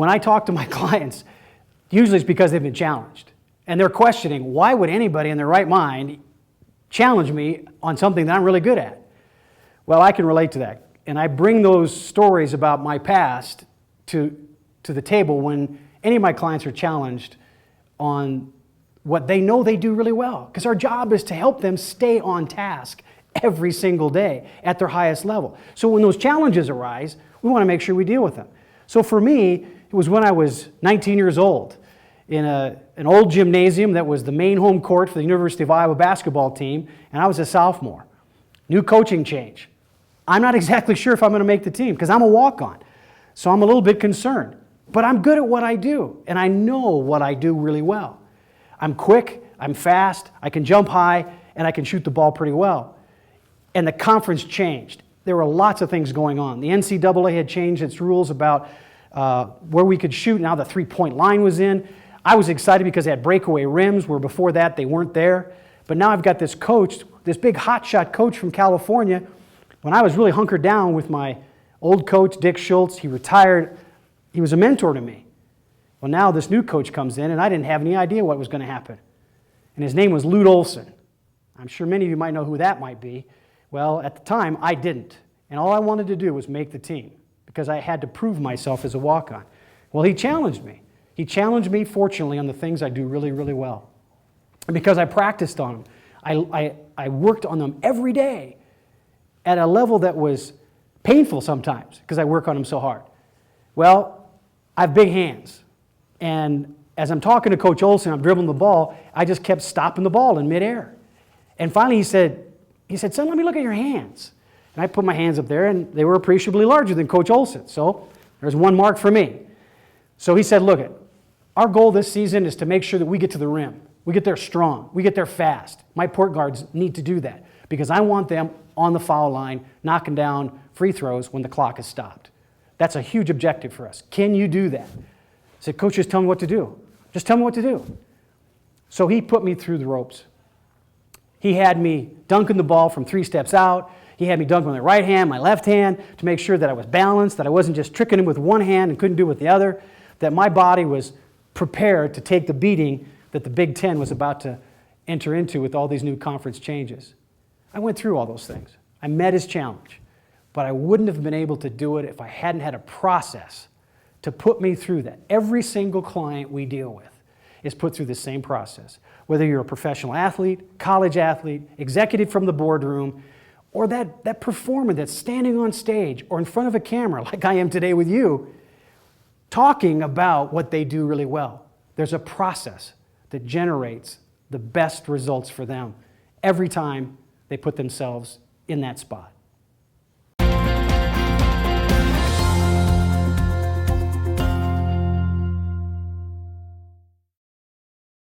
when I talk to my clients, usually it's because they've been challenged. And they're questioning, why would anybody in their right mind challenge me on something that I'm really good at? Well, I can relate to that. And I bring those stories about my past to the table when any of my clients are challenged on what they know they do really well. Because our job is to help them stay on task every single day at their highest level. So when those challenges arise, we want to make sure we deal with them. So for me, it was when I was 19 years old in an old gymnasium that was the main home court for the University of Iowa basketball team, and I was a sophomore. New coaching change. I'm not exactly sure if I'm going to make the team because I'm a walk-on. So I'm a little bit concerned. But I'm good at what I do, and I know what I do really well. I'm quick, I'm fast, I can jump high, and I can shoot the ball pretty well. And the conference changed. There were lots of things going on. The NCAA had changed its rules about where we could shoot. Now the three-point line was in. I was excited because they had breakaway rims, where before that they weren't there. But now I've got this coach, this big hotshot coach from California. When I was really hunkered down with my old coach, Dick Schultz, he retired. He was a mentor to me. Well, now this new coach comes in, and I didn't have any idea what was going to happen. And his name was Lute Olson. I'm sure many of you might know who that might be. Well, at the time, I didn't. And all I wanted to do was make the team because I had to prove myself as a walk-on. Well, he challenged me. He challenged me, fortunately, on the things I do really, really well. And because I practiced on them, I worked on them every day at a level that was painful sometimes because I work on them so hard. Well, I have big hands. And as I'm talking to Coach Olson, I'm dribbling the ball, I just kept stopping the ball in midair. And finally he said, son, let me look at your hands. And I put my hands up there, and they were appreciably larger than Coach Olson. So there's one mark for me. So he said, look, our goal this season is to make sure that we get to the rim. We get there strong. We get there fast. My point guards need to do that because I want them on the foul line, knocking down free throws when the clock is stopped. That's a huge objective for us. Can you do that? I said, Coach, just tell me what to do. Just tell me what to do. So he put me through the ropes. He had me dunking the ball from 3 steps out. He had me dunk with my right hand, my left hand, to make sure that I was balanced, that I wasn't just tricking him with one hand and couldn't do it with the other, that my body was prepared to take the beating that the Big Ten was about to enter into with all these new conference changes. I went through all those things. I met his challenge, but I wouldn't have been able to do it if I hadn't had a process to put me through that. Every single client we deal with is put through the same process. Whether you're a professional athlete, college athlete, executive from the boardroom, or that performer that's standing on stage or in front of a camera like I am today with you, talking about what they do really well. There's a process that generates the best results for them every time they put themselves in that spot.